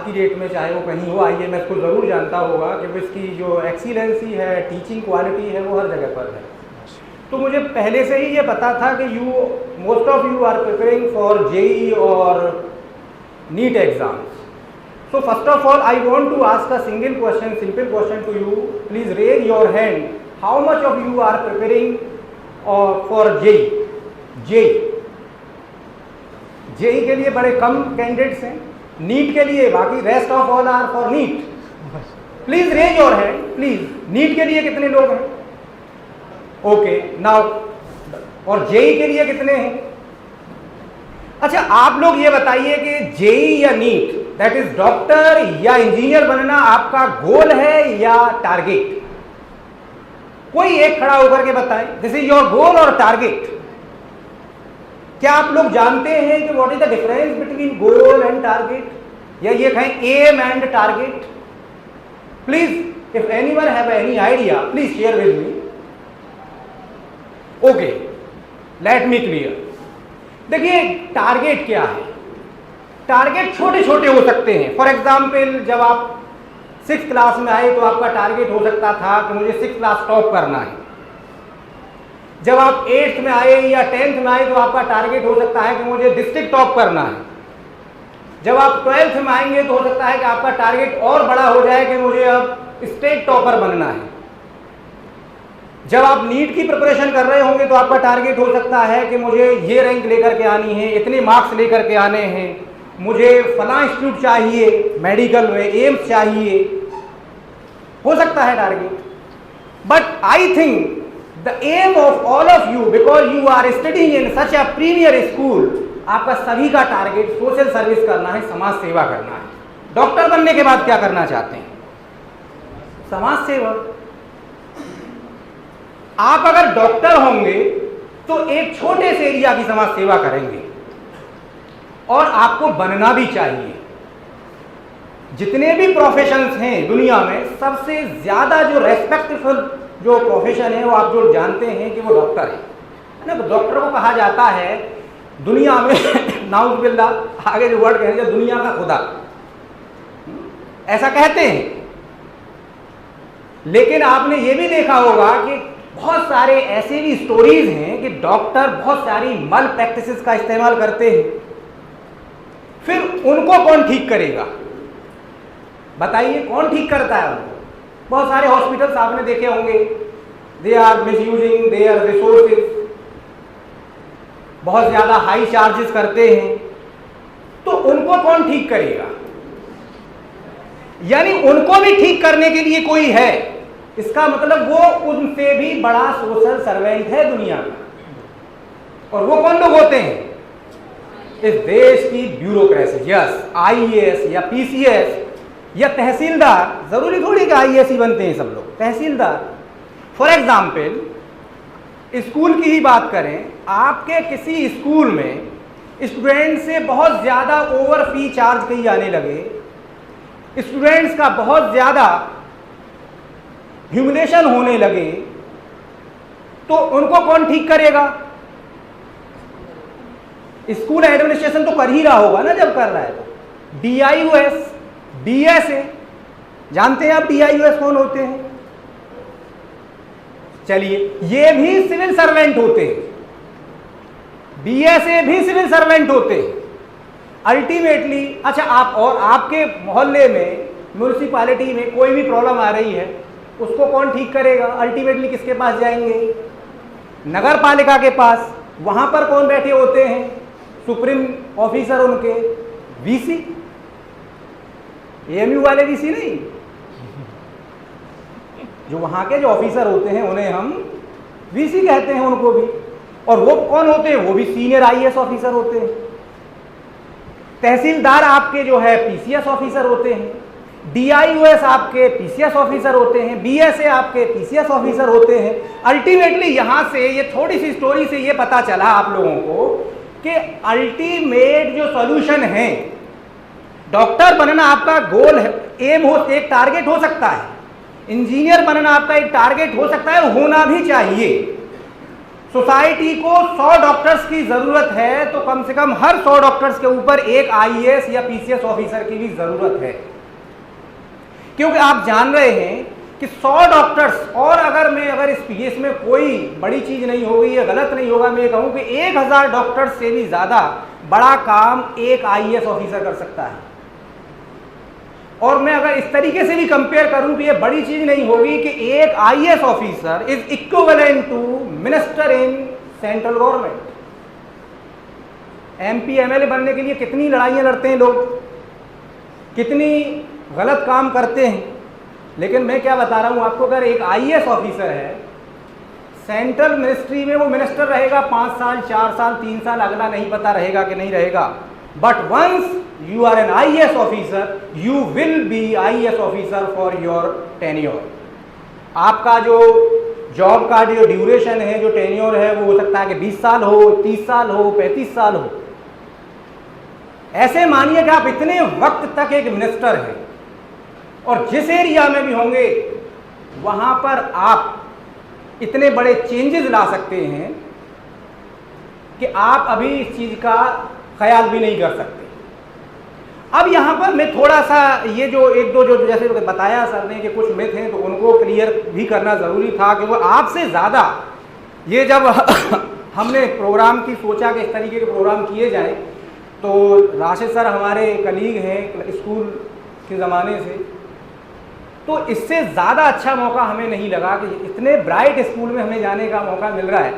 की डेट में चाहे वो कहीं हो, IMS को ज़रूर जानता होगा कि वो इसकी जो एक्सीलेंसी है, टीचिंग क्वालिटी है, वो हर जगह पर है। तो मुझे पहले से ही ये पता था कि most of you are preparing for JEE और NEET exams. So first of all, I want to ask a simple question to you. Please raise your hand. How much of you are preparing for JEE? JEE के लिए बड़े कम candidates हैं, NEET के लिए बाकी rest of all are for NEET. Please raise your hand, please. NEET के लिए कितने लोग हैं? ओके, नाउ और JEE के लिए कितने हैं? अच्छा, आप लोग ये बताइए कि JEE या NEET, दैट इज डॉक्टर या इंजीनियर बनना आपका गोल है या टारगेट? कोई एक खड़ा होकर के बताएं, दिस इज योर गोल और टारगेट। क्या आप लोग जानते हैं कि what is the difference between goal and target, या ये कहें aim and target? Please, if anyone have any idea, please share with me. Okay, let me clear. देखिए, टारगेट क्या है? टारगेट छोटे छोटे हो सकते हैं। फॉर एग्जाम्पल, जब आप 6th क्लास में आए तो आपका टारगेट हो सकता था कि मुझे 6th क्लास टॉप करना है। जब आप 8th में आए या 10th में आए तो आपका टारगेट हो सकता है कि मुझे डिस्ट्रिक्ट टॉप करना है। जब आप 12th में आएंगे तो हो सकता है कि आपका टारगेट और बड़ा हो जाए कि मुझे अब स्टेट टॉपर बनना है। जब आप नीट की प्रिपरेशन कर रहे होंगे तो आपका टारगेट हो सकता है कि मुझे ये रैंक लेकर के आनी है, इतने मार्क्स लेकर के आने हैं, मुझे फला इंस्टीट्यूट चाहिए, मेडिकल में एम्स चाहिए, हो सकता है target. But I think the aim of all of you, because you are studying in such a premier school, आपका सभी का टारगेट सोशल सर्विस करना है, समाज सेवा करना है। डॉक्टर बनने के बाद क्या करना चाहते हैं? समाज सेवा। आप अगर डॉक्टर होंगे तो एक छोटे से एरिया की समाज सेवा करेंगे, और आपको बनना भी चाहिए। जितने भी प्रोफेशंस हैं दुनिया में, सबसे ज्यादा जो रेस्पेक्टफुल जो प्रोफेशन है वो आप जो जानते हैं कि वो डॉक्टर है ना। डॉक्टर को कहा जाता है दुनिया में नाउजुबिल्लाह, आगे जो वर्ड कहेंगे, दुनिया का खुदा, ऐसा कहते हैं। लेकिन आपने ये भी देखा होगा कि बहुत सारे ऐसे भी स्टोरीज हैं कि डॉक्टर बहुत सारी मल प्रैक्टिसेस का इस्तेमाल करते हैं। फिर उनको कौन ठीक करेगा? बताइए, कौन ठीक करता है उनको? बहुत सारे हॉस्पिटल्स आपने देखे होंगे, they are misusing their resources, बहुत ज्यादा हाई चार्जेस करते हैं। तो उनको कौन ठीक करेगा? यानी उनको भी ठीक करने के लिए कोई है, इसका मतलब वो उनसे भी बड़ा सोशल सर्वेंट है दुनिया का। और वो कौन लोग होते हैं? इस देश की ब्यूरोक्रेसी। यस, IAS या PCS या तहसीलदार। जरूरी थोड़ी कि IAS ही बनते हैं सब लोग, तहसीलदार। फॉर एग्जाम्पल, स्कूल की ही बात करें, आपके किसी स्कूल में स्टूडेंट से बहुत ज्यादा ओवर फी चार्ज की जाने लगे, स्टूडेंट्स का बहुत ज्यादा ह्यूमिलेशन होने लगे, तो उनको कौन ठीक करेगा? स्कूल एडमिनिस्ट्रेशन तो कर ही रहा होगा ना, जब कर रहा है तो। DIUS, DSA, जानते हैं आप DIUS कौन होते हैं? चलिए, ये भी सिविल सर्वेंट होते हैं, BSA भी सिविल सर्वेंट होते हैं अल्टीमेटली। अच्छा, आप और आपके मोहल्ले में, म्यूनिसिपैलिटी में कोई भी प्रॉब्लम आ रही है, उसको कौन ठीक करेगा? अल्टीमेटली किसके पास जाएंगे? नगर पालिका के पास। वहां पर कौन बैठे होते हैं? सुप्रीम ऑफिसर उनके, VC, AMU वाले VC नहीं, जो वहां के जो ऑफिसर होते हैं उन्हें हम VC कहते हैं उनको भी। और वो कौन होते हैं? वो भी सीनियर IAS ऑफिसर होते हैं। तहसीलदार आपके जो है PCS ऑफिसर होते हैं, DIUS आपके PCS ऑफिसर होते हैं, BSA आपके PCS ऑफिसर होते हैं। अल्टीमेटली यहां से, ये थोड़ी सी स्टोरी से ये पता चला आप लोगों को कि अल्टीमेट जो सॉल्यूशन है, डॉक्टर बनना आपका गोल है, एम हो, एक टारगेट हो सकता है। इंजीनियर बनना आपका एक टारगेट हो सकता है, होना भी चाहिए। सोसाइटी को 100 डॉक्टर्स की जरूरत है तो कम से कम हर 100 डॉक्टर्स के ऊपर एक आईएएस या पीसीएस ऑफिसर की भी जरूरत है, क्योंकि आप जान रहे हैं कि 100 डॉक्टर्स, और अगर इस पीएस में कोई बड़ी चीज नहीं होगी या गलत नहीं होगा, मैं ये कहूं कि 1000 डॉक्टर्स से भी ज्यादा बड़ा काम एक आईएएस ऑफिसर कर सकता है। और मैं अगर इस तरीके से भी कंपेयर करूं कि ये बड़ी चीज नहीं होगी कि एक IAS officer is equivalent to minister in central government. MP MLA बनने के लिए कितनी लड़ाइयां लड़ते हैं लोग, कितनी गलत काम करते हैं, लेकिन मैं क्या बता रहा हूं आपको, अगर एक आईएएस ऑफिसर है सेंट्रल मिनिस्ट्री में, वो मिनिस्टर रहेगा 5 साल 4 साल 3 साल, अगला नहीं पता रहेगा कि नहीं रहेगा, but once you are an IAS officer, you will be IAS officer for your tenure। आपका जो जॉब का जो ड्यूरेशन है, जो टेन्योर है, वो हो सकता है कि 20 साल हो, 30 साल हो, 35 साल हो। ऐसे मानिए कि आप इतने वक्त तक एक मिनिस्टर हैं और जिस एरिया में भी होंगे वहां पर आप इतने बड़े चेंजेस ला सकते हैं कि आप अभी इस चीज का ख्याल भी नहीं कर सकते। अब यहाँ पर मैं थोड़ा सा ये जो एक दो जो जैसे बताया सर ने कि कुछ मिथ हैं तो उनको क्लियर भी करना ज़रूरी था, कि वो आपसे ज़्यादा ये जब हमने प्रोग्राम की सोचा कि इस तरीके के प्रोग्राम किए जाएं, तो राशिद सर हमारे कलीग हैं स्कूल के ज़माने से, तो इससे ज़्यादा अच्छा मौका हमें नहीं लगा कि इतने ब्राइट स्कूल में हमें जाने का मौका मिल रहा है।